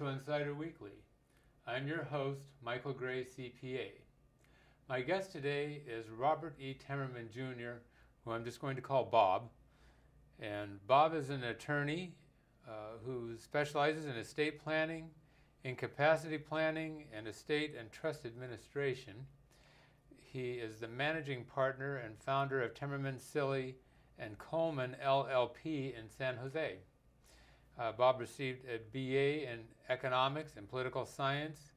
Financial Insider Weekly. I'm your host, Michael Gray, CPA. My guest today is Robert E. Temmerman Jr., who I'm just going to call Bob. And Bob is an attorney who specializes in estate planning, incapacity planning, and estate and trust administration. He is the managing partner and founder of Temmerman, Silly and Coleman LLP in San Jose. Bob received a BA in economics and political science,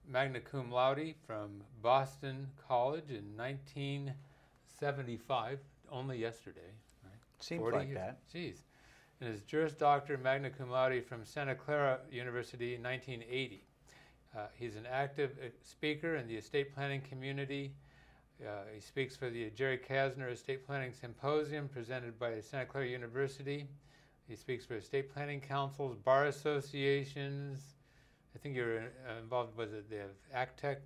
magna cum laude from Boston College in 1975, only yesterday. Right? Seems like years. That. Jeez. And his Juris Doctor, magna cum laude from Santa Clara University in 1980. He's an active speaker in the estate planning community. He speaks for the Jerry Kasner Estate Planning Symposium presented by Santa Clara University. He speaks for estate planning councils, bar associations. I think you're involved with the ACTEC.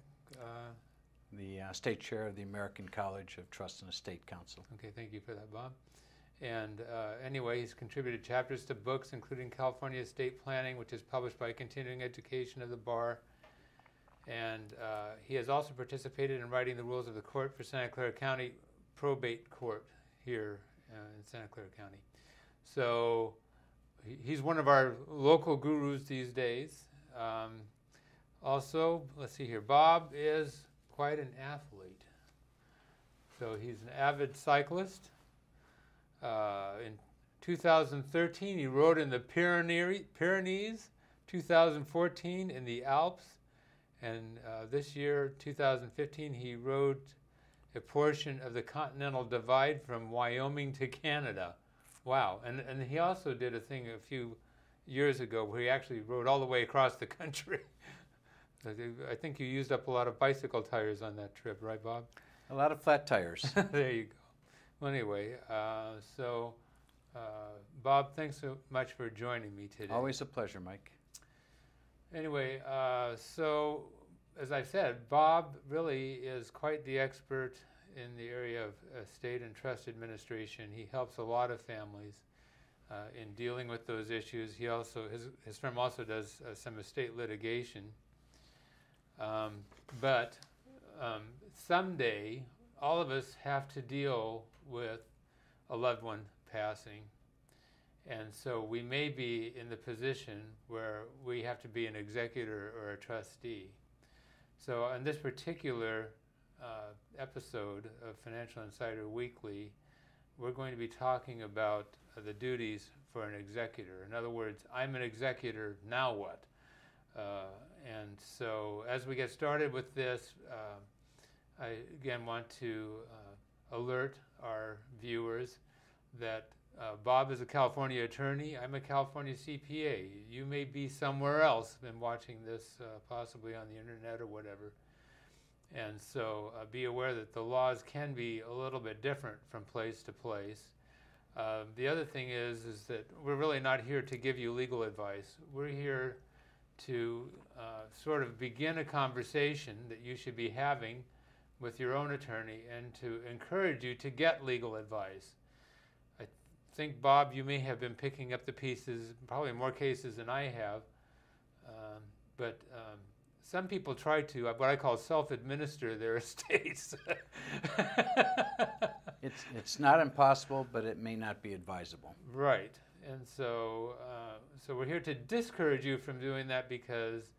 The state chair of the American College of Trust and Estate Council. Okay, thank you for that, Bob. And anyway, he's contributed chapters to books, including California Estate Planning, which is published by Continuing Education of the Bar. And he has also participated in writing the rules of the court for Santa Clara County Probate Court here in Santa Clara County. So he's one of our local gurus these days. Also, let's see here, Bob is quite an athlete. So he's an avid cyclist. In 2013, he rode in the Pyrenees, 2014 in the Alps, and this year, 2015, he rode a portion of the Continental Divide from Wyoming to Canada. Wow, and he also did a thing a few years ago where he actually rode all the way across the country. I think you used up a lot of bicycle tires on that trip, right, Bob? A lot of flat tires. There you go. Well, anyway, Bob, thanks so much for joining me today. Always a pleasure, Mike. Anyway, so as I said, Bob really is quite the expert in the area of estate and trust administration. He helps a lot of families in dealing with those issues. He also, his firm also does some estate litigation. But someday, all of us have to deal with a loved one passing. And so we may be in the position where we have to be an executor or a trustee. So on this particular episode of Financial Insider Weekly, we're going to be talking about the duties for an executor. In other words, I'm an executor, now what? And so as we get started with this, I again want to alert our viewers that Bob is a California attorney. I'm a California CPA. You may be somewhere else than watching this, possibly on the internet or whatever. And so be aware that the laws can be a little bit different from place to place. The other thing is that we're really not here to give you legal advice. We're here to sort of begin a conversation that you should be having with your own attorney and to encourage you to get legal advice. I think, Bob, you may have been picking up the pieces, probably more cases than I have, but some people try to, what I call self-administer their estates. It's not impossible, but it may not be advisable. Right. And so so we're here to discourage you from doing that because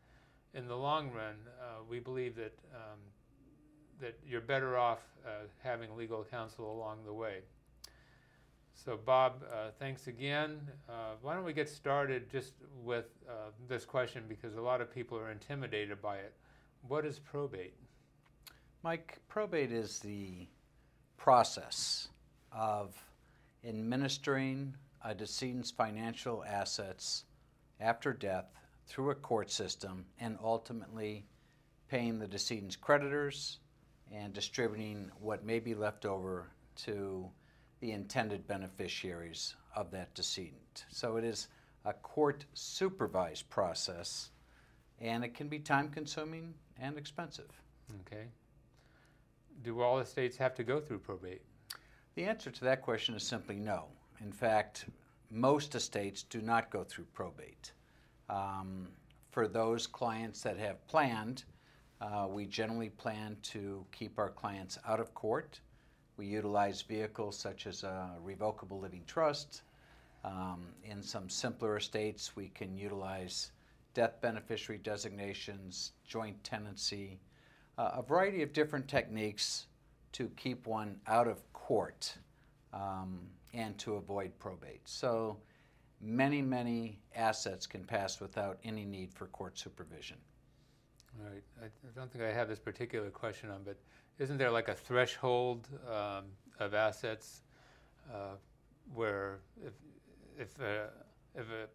in the long run, we believe that that you're better off having legal counsel along the way. So Bob, thanks again. Why don't we get started just with this question, because a lot of people are intimidated by it. What is probate? Mike, probate is the process of administering a decedent's financial assets after death through a court system and ultimately paying the decedent's creditors and distributing what may be left over to the intended beneficiaries of that decedent. So it is a court-supervised process, and it can be time-consuming and expensive. Okay. Do all estates have to go through probate? The answer to that question is simply no. In fact, most estates do not go through probate. for those clients that have planned, we generally plan to keep our clients out of court. We utilize vehicles such as a revocable living trust. In some simpler estates, we can utilize death beneficiary designations, joint tenancy, a variety of different techniques to keep one out of court and to avoid probate. So many assets can pass without any need for court supervision. All right. I don't think I have this particular question on, but isn't there like a threshold of assets where if a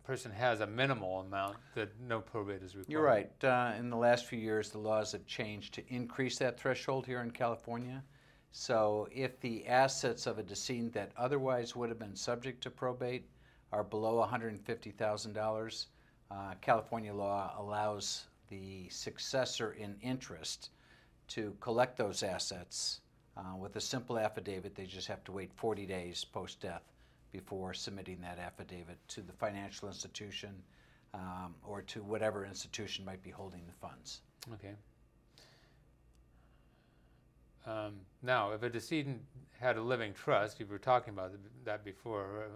person has a minimal amount, that no probate is required? You're right. In the last few years, the laws have changed to increase that threshold here in California. So if the assets of a decedent that otherwise would have been subject to probate are below $150,000, California law allows the successor in interest to collect those assets with a simple affidavit. They just have to wait 40 days post-death before submitting that affidavit to the financial institution or to whatever institution might be holding the funds. Okay. Now, if a decedent had a living trust, you were talking about that before,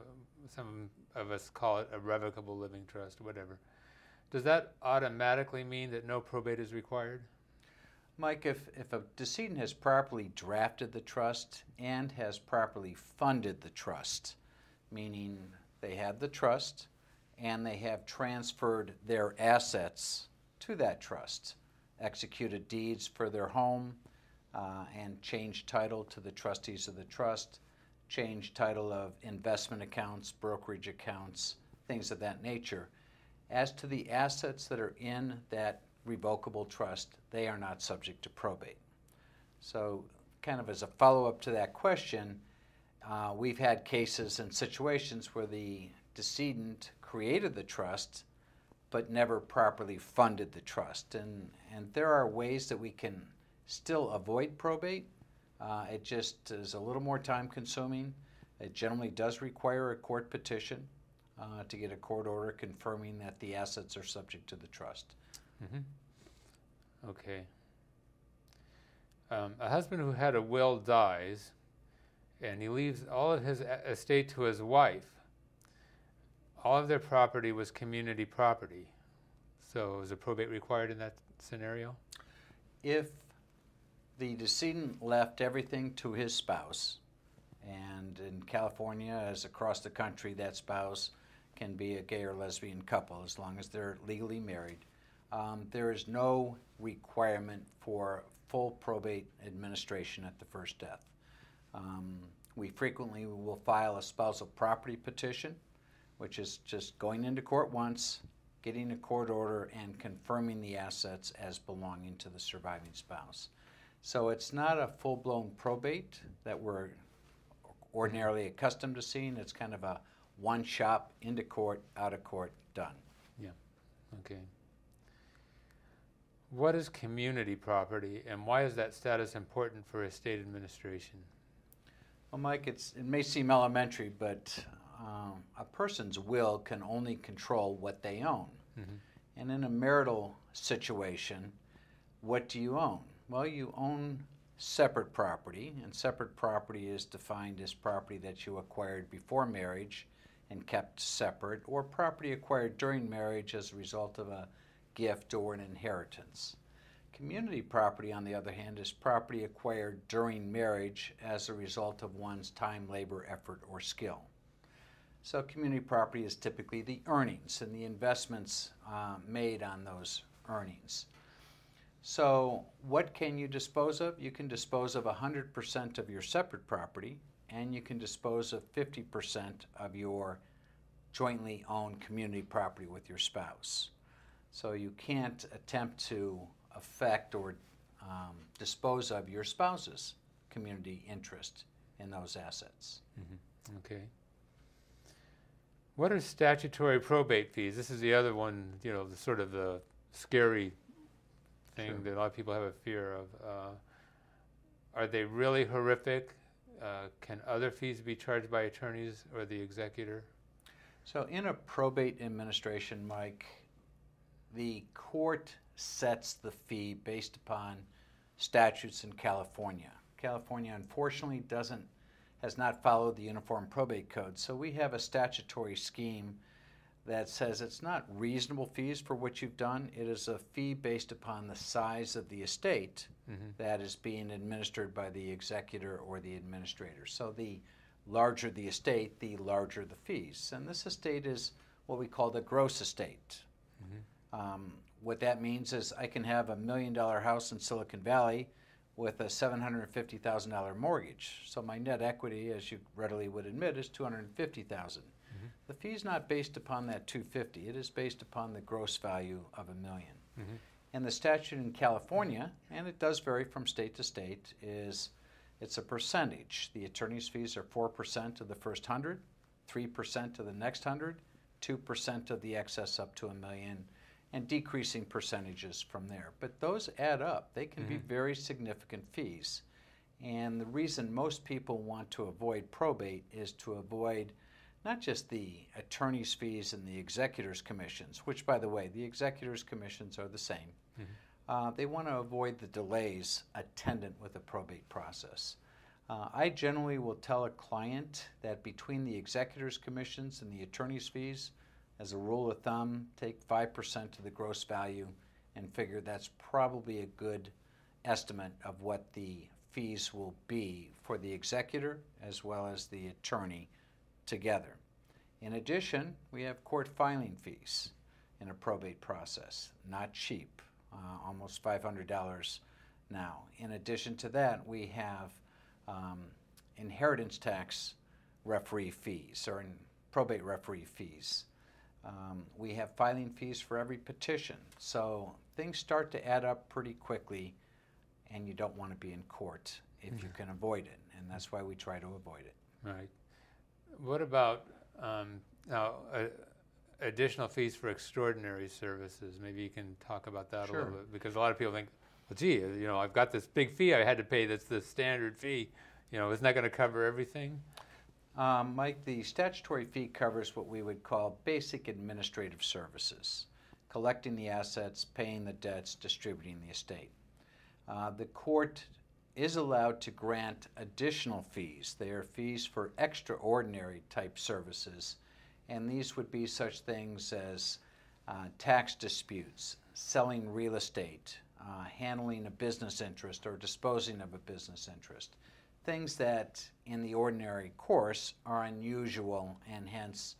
some of us call it a revocable living trust, whatever. Does that automatically mean that no probate is required? Mike, if a decedent has properly drafted the trust and has properly funded the trust, meaning they have the trust and they have transferred their assets to that trust, executed deeds for their home, and changed title to the trustees of the trust, changed title of investment accounts, brokerage accounts, things of that nature. As to the assets that are in that revocable trust, they are not subject to probate. So kind of as a follow-up to that question, we've had cases and situations where the decedent created the trust but never properly funded the trust. And there are ways that we can still avoid probate. It just is a little more time consuming. It generally does require a court petition to get a court order confirming that the assets are subject to the trust. Mm-hmm. Okay. A husband who had a will dies and he leaves all of his estate to his wife. All of their property was community property. So is a probate required in that scenario? If the decedent left everything to his spouse, and in California, as across the country, that spouse can be a gay or lesbian couple as long as they're legally married, there is no requirement for full probate administration at the first death. We frequently will file a spousal property petition, which is just going into court once, getting a court order, and confirming the assets as belonging to the surviving spouse. So it's not a full-blown probate that we're ordinarily accustomed to seeing. It's kind of a one-shop, into court, out of court, done. Yeah, okay. What is community property, and why is that status important for estate administration? Well, Mike, it may seem elementary, but a person's will can only control what they own. Mm-hmm. And in a marital situation, what do you own? Well, you own separate property, and separate property is defined as property that you acquired before marriage and kept separate, or property acquired during marriage as a result of a gift or an inheritance. Community property, on the other hand, is property acquired during marriage as a result of one's time, labor, effort, or skill. So community property is typically the earnings and the investments made on those earnings. So what can you dispose of? You can dispose of 100% of your separate property, and you can dispose of 50% of your jointly owned community property with your spouse. So you can't attempt to affect or dispose of your spouse's community interest in those assets. Mm-hmm. Okay. What are statutory probate fees? This is the other one, you know, the sort of the scary thing Sure. that a lot of people have a fear of. Are they really horrific? Can other fees be charged by attorneys or the executor? So in a probate administration, Mike, the court sets the fee based upon statutes in California. California, unfortunately, has not followed the Uniform Probate Code, so we have a statutory scheme that says it's not reasonable fees for what you've done. It is a fee based upon the size of the estate that is being administered by the executor or the administrator. So the larger the estate, the larger the fees. And this estate is what we call the gross estate. What that means is I can have $1 million house in Silicon Valley with a $750,000 mortgage. So my net equity, as you readily would admit, is $250,000. The fee is not based upon that $250,000. It is based upon the gross value of $1 million. And the statute in California, and it does vary from state to state, is it's a percentage. The attorney's fees are 4% of the first 100, 3% of the next 100, 2% of the excess up to $1 million, and decreasing percentages from there. But those add up. They can be very significant fees. And the reason most people want to avoid probate is to avoid not just the attorney's fees and the executor's commissions, which, by the way, the executor's commissions are the same. They want to avoid the delays attendant with the probate process. I generally will tell a client that between the executor's commissions and the attorney's fees, as a rule of thumb, take 5% of the gross value and figure that's probably a good estimate of what the fees will be for the executor as well as the attorney together. In addition, we have court filing fees in a probate process. Not cheap, almost $500 now. In addition to that, we have inheritance tax referee fees, or probate referee fees. We have filing fees for every petition. So things start to add up pretty quickly, and you don't want to be in court if you can avoid it, and that's why we try to avoid it. Right. What about now additional fees for extraordinary services? Maybe you can talk about that a little bit, because a lot of people think, well, gee, you know, I've got this big fee I had to pay. That's the standard fee. You know, isn't that going to cover everything? Mike, the statutory fee covers what we would call basic administrative services: collecting the assets, paying the debts, distributing the estate. The court is allowed to grant additional fees. They are fees for extraordinary type services, and these would be such things as tax disputes, selling real estate, handling a business interest or disposing of a business interest. Things that in the ordinary course are unusual, and hence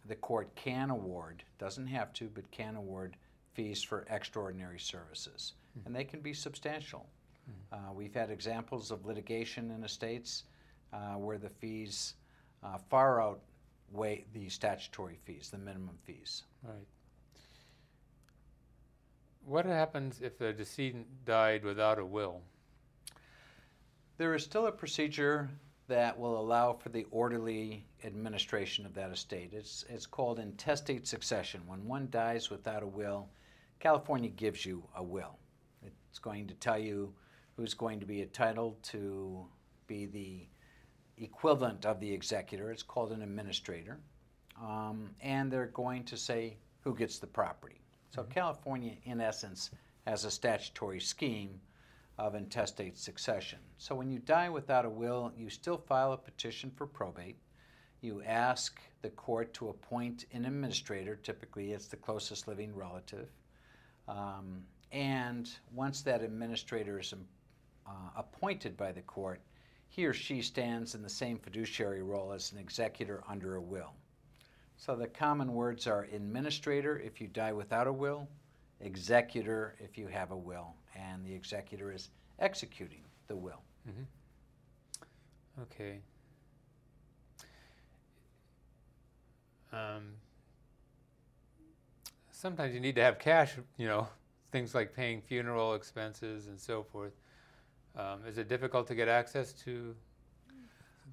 the court can award, doesn't have to, but can award fees for extraordinary services. And they can be substantial. We've had examples of litigation in estates where the fees far outweigh the statutory fees, the minimum fees. Right. What happens if the decedent died without a will? There is still a procedure that will allow for the orderly administration of that estate. It's called intestate succession. When one dies without a will, California gives you a will. It's going to tell you who's going to be entitled to be the equivalent of the executor. It's called an administrator. And they're going to say who gets the property. So California, in essence, has a statutory scheme of intestate succession. So when you die without a will, you still file a petition for probate. You ask the court to appoint an administrator. Typically, it's the closest living relative. And once that administrator is appointed by the court, he or she stands in the same fiduciary role as an executor under a will. So the common words are administrator if you die without a will, executor if you have a will, and the executor is executing the will. Okay. Sometimes you need to have cash, you know, things like paying funeral expenses and so forth. Is it difficult to get access to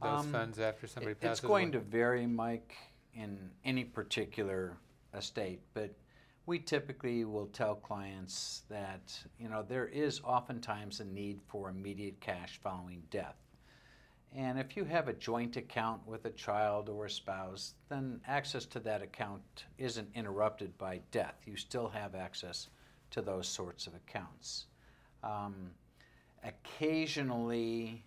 those funds after somebody passes away? It's going to vary, Mike, in any particular estate, but we typically will tell clients that, you know, there is oftentimes a need for immediate cash following death. And if you have a joint account with a child or a spouse, then access to that account isn't interrupted by death. You still have access to those sorts of accounts. Occasionally,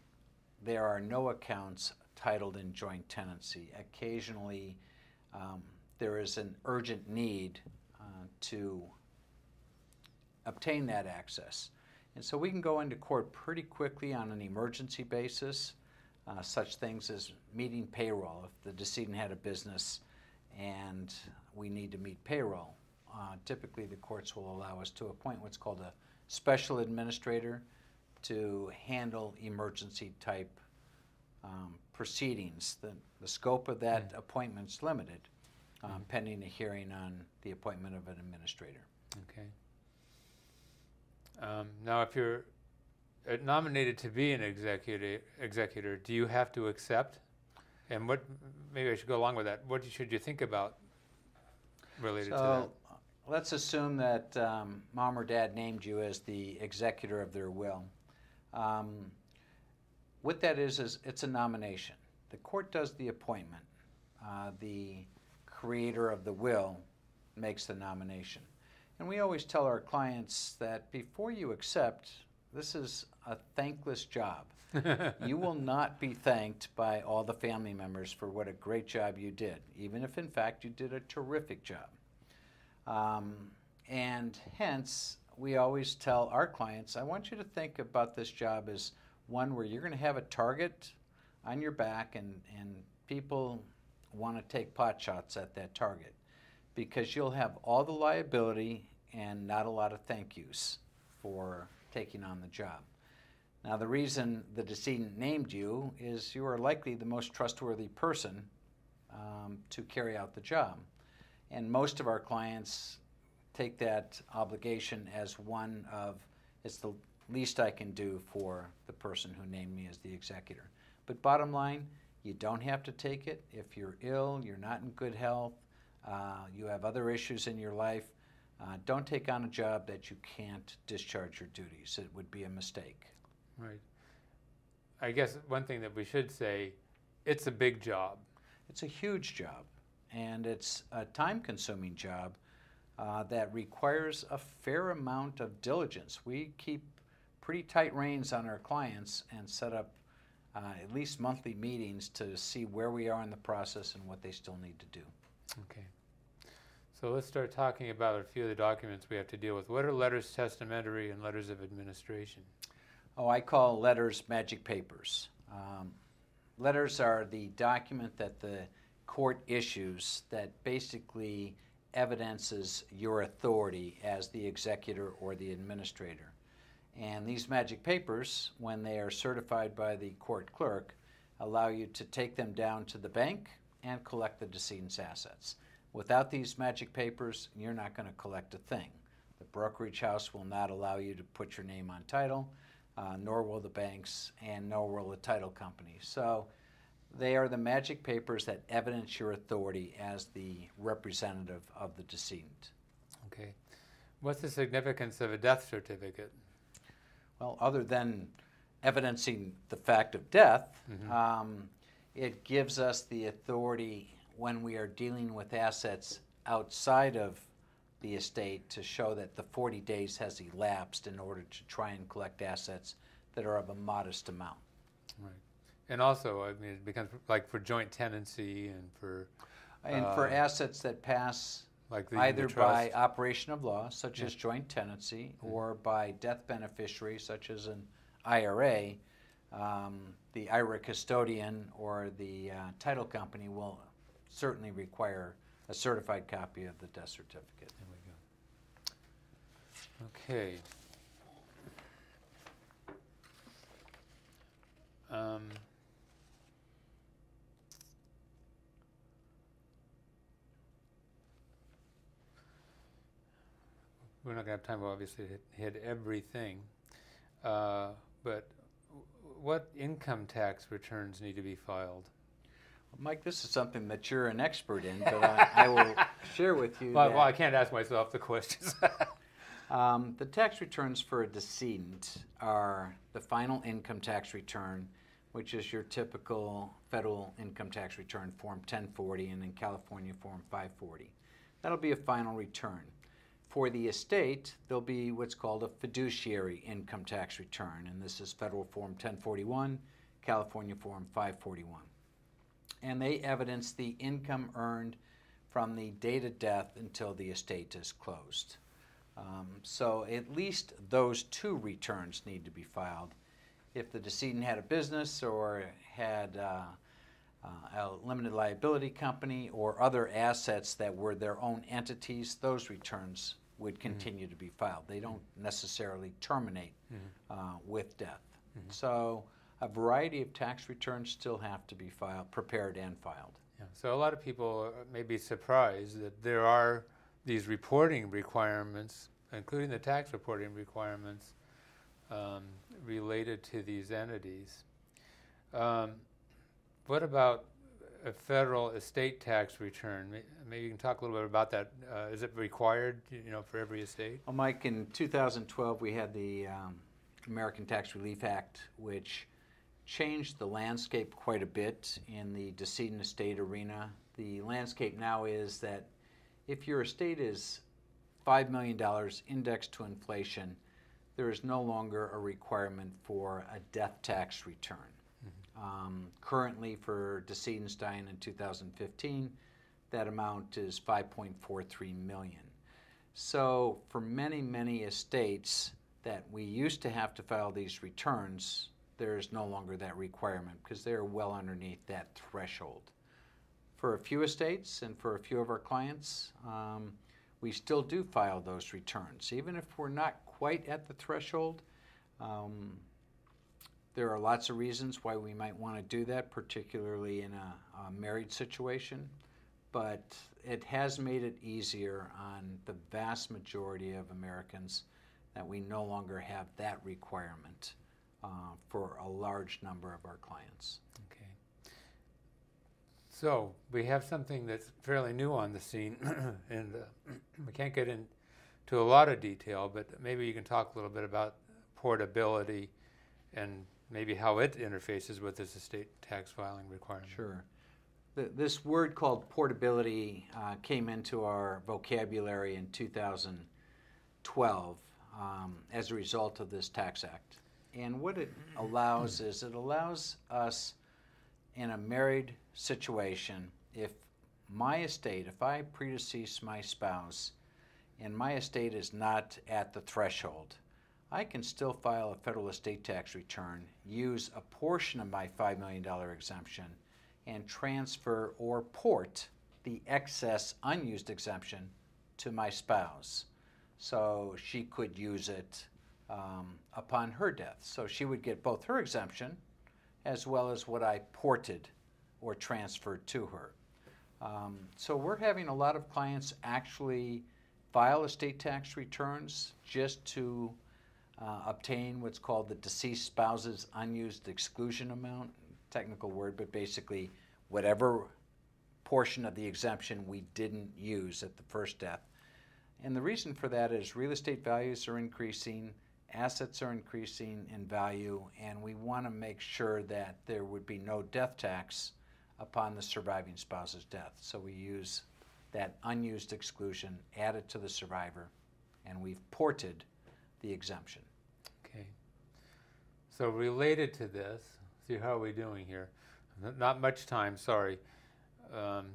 there are no accounts titled in joint tenancy. Occasionally, there is an urgent need to obtain that access. And so we can go into court pretty quickly on an emergency basis, such things as meeting payroll. If the decedent had a business and we need to meet payroll, typically the courts will allow us to appoint what's called a special administrator to handle emergency type proceedings. The scope of that appointment's limited, pending a hearing on the appointment of an administrator. Okay. Now, if you're nominated to be an executor, do you have to accept? And what, maybe I should go along with that, what should you think about related to that? Let's assume that mom or dad named you as the executor of their will. What that is it's a nomination. The court does the appointment. The creator of the will makes the nomination. And we always tell our clients that before you accept, this is a thankless job. You will not be thanked by all the family members for what a great job you did, even if in fact you did a terrific job. And hence, we always tell our clients, I want you to think about this job as one where you're going to have a target on your back and people want to take pot shots at that target because you'll have all the liability and not a lot of thank yous for taking on the job. Now, the reason the decedent named you is you are likely the most trustworthy person to carry out the job. And most of our clients take that obligation as one of, it's the least I can do for the person who named me as the executor. But bottom line, you don't have to take it. If you're ill, you're not in good health, you have other issues in your life, don't take on a job that you can't discharge your duties. It would be a mistake. Right. I guess one thing that we should say, it's a big job. It's a huge job, and it's a time-consuming job that requires a fair amount of diligence. We keep pretty tight reins on our clients and set up at least monthly meetings to see where we are in the process and what they still need to do. Okay. So let's start talking about a few of the documents we have to deal with. What are letters testamentary and letters of administration? Oh, I call letters magic papers. Letters are the document that the court issues that basically evidences your authority as the executor or the administrator. And these magic papers, when they are certified by the court clerk, allow you to take them down to the bank and collect the decedent's assets. Without these magic papers, you're not going to collect a thing. The brokerage house will not allow you to put your name on title, nor will the banks, and nor will the title company. So they are the magic papers that evidence your authority as the representative of the decedent. Okay. What's the significance of a death certificate? Well, other than evidencing the fact of death, it gives us the authority when we are dealing with assets outside of the estate to show that the 40 days has elapsed in order to try and collect assets that are of a modest amount. Right. And also, I mean, it becomes like for joint tenancy and for... And for assets that pass like either by operation of law, such as joint tenancy, or by death beneficiary, such as an IRA, the IRA custodian or the title company will certainly require a certified copy of the death certificate. There we go. Okay. We're not going to have time, obviously, to hit everything, but what income tax returns need to be filed? Mike, this is something that you're an expert in, but I will share with you well, I can't ask myself the questions. The tax returns for a decedent are the final income tax return which is your typical federal income tax return, Form 1040, and in California, Form 540. That'll be a final return. For the estate, there'll be what's called a fiduciary income tax return, and this is Federal Form 1041, California Form 541. And they evidence the income earned from the date of death until the estate is closed. So at least those two returns need to be filed. If the decedent had a business or had a limited liability company or other assets that were their own entities, those returns would continue to be filed. They don't necessarily terminate with death. So a variety of tax returns still have to be filed, prepared and filed. Yeah. So a lot of people may be surprised that there are these reporting requirements, including the tax reporting requirements, related to these entities. What about a federal estate tax return? Maybe you can talk a little bit about that. Is it required, for every estate? Well, Mike, in 2012 we had the American Tax Relief Act, which changed the landscape quite a bit in the decedent estate arena. The landscape now is that if your estate is $5 million indexed to inflation, there is no longer a requirement for a death tax return. Currently, for decedents dying in 2015, that amount is $5.43 million. So for many, many estates that we used to have to file these returns, there is no longer that requirement because they're well underneath that threshold. For a few estates and for a few of our clients, we still do file those returns. Even if we're not quite at the threshold, there are lots of reasons why we might want to do that, particularly in a married situation, but it has made it easier on the vast majority of Americans that we no longer have that requirement for a large number of our clients. Okay. So we have something that's fairly new on the scene, and we can't get into a lot of detail, but maybe you can talk a little bit about portability and maybe how it interfaces with this estate tax filing requirement. Sure. This word called portability came into our vocabulary in 2012 as a result of this tax act. And what it allows is it allows us in a married situation, if my estate, if I predecease my spouse and my estate is not at the threshold, I can still file a federal estate tax return, use a portion of my $5 million exemption, and transfer or port the excess unused exemption to my spouse. So she could use it upon her death. So she would get both her exemption as well as what I ported or transferred to her. So we're having a lot of clients actually file estate tax returns just to obtain what's called the deceased spouse's unused exclusion amount, technical word, but basically whatever portion of the exemption we didn't use at the first death. And the reason for that is real estate values are increasing, assets are increasing in value, and we want to make sure that there would be no death tax upon the surviving spouse's death. So we use that unused exclusion, add it to the survivor, and we've ported the exemption. Okay. So related to this, see how are we doing here? Not much time, sorry. But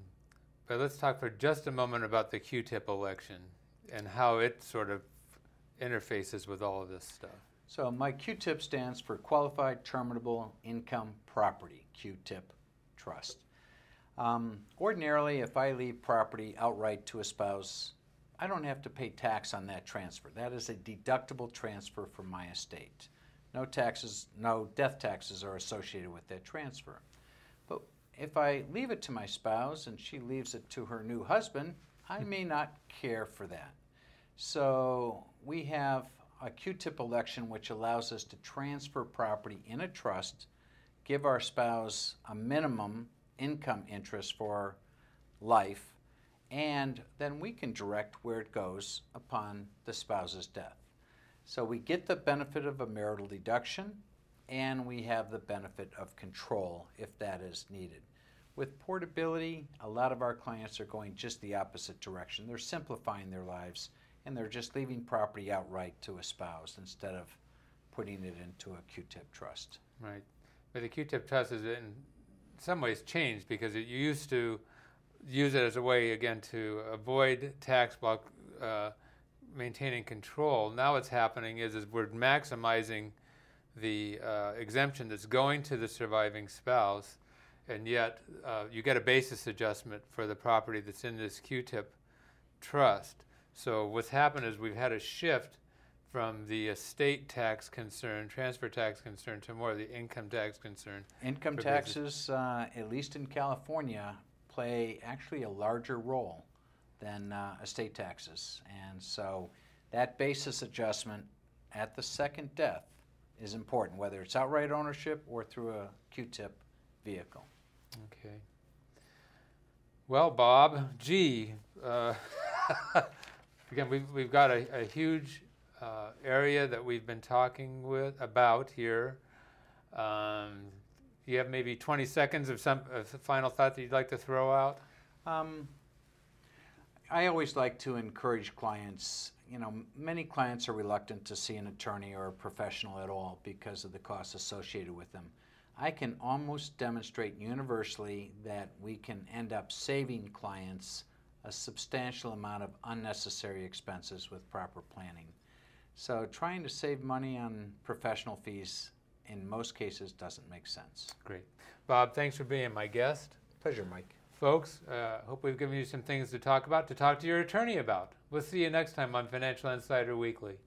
let's talk for just a moment about the QTIP election and how it sort of interfaces with all of this stuff. So my QTIP stands for Qualified Terminable Income Property, QTIP Trust. Ordinarily, if I leave property outright to a spouse, I don't have to pay tax on that transfer. That is a deductible transfer from my estate. No taxes, no death taxes are associated with that transfer. But if I leave it to my spouse and she leaves it to her new husband, I may not care for that. So we have a QTIP election which allows us to transfer property in a trust, give our spouse a minimum income interest for life, and then we can direct where it goes upon the spouse's death. So we get the benefit of a marital deduction, and we have the benefit of control if that is needed. With portability, a lot of our clients are going just the opposite direction. They're simplifying their lives, and they're just leaving property outright to a spouse instead of putting it into a QTIP trust. Right. But the QTIP trust is in some ways changed because it used to use it as a way, again, to avoid tax while maintaining control. Now what's happening is we're maximizing the exemption that's going to the surviving spouse, and yet you get a basis adjustment for the property that's in this QTIP trust. So what's happened is we've had a shift from the estate tax concern, transfer tax concern, to more of the income tax concern. Income taxes, at least in California, play actually a larger role than estate taxes. And so that basis adjustment at the second death is important, whether it's outright ownership or through a QTIP vehicle. Okay. Well, Bob, gee, again, we've got a huge area that we've been talking about here. You have maybe 20 seconds of some final thought that you'd like to throw out? I always like to encourage clients. You know, many clients are reluctant to see an attorney or a professional at all because of the costs associated with them. I can almost demonstrate universally that we can end up saving clients a substantial amount of unnecessary expenses with proper planning. So trying to save money on professional fees in most cases doesn't make sense. Great. Bob, thanks for being my guest. Pleasure, Mike. Folks, hope we've given you some things to talk to your attorney about. We'll see you next time on Financial Insider Weekly.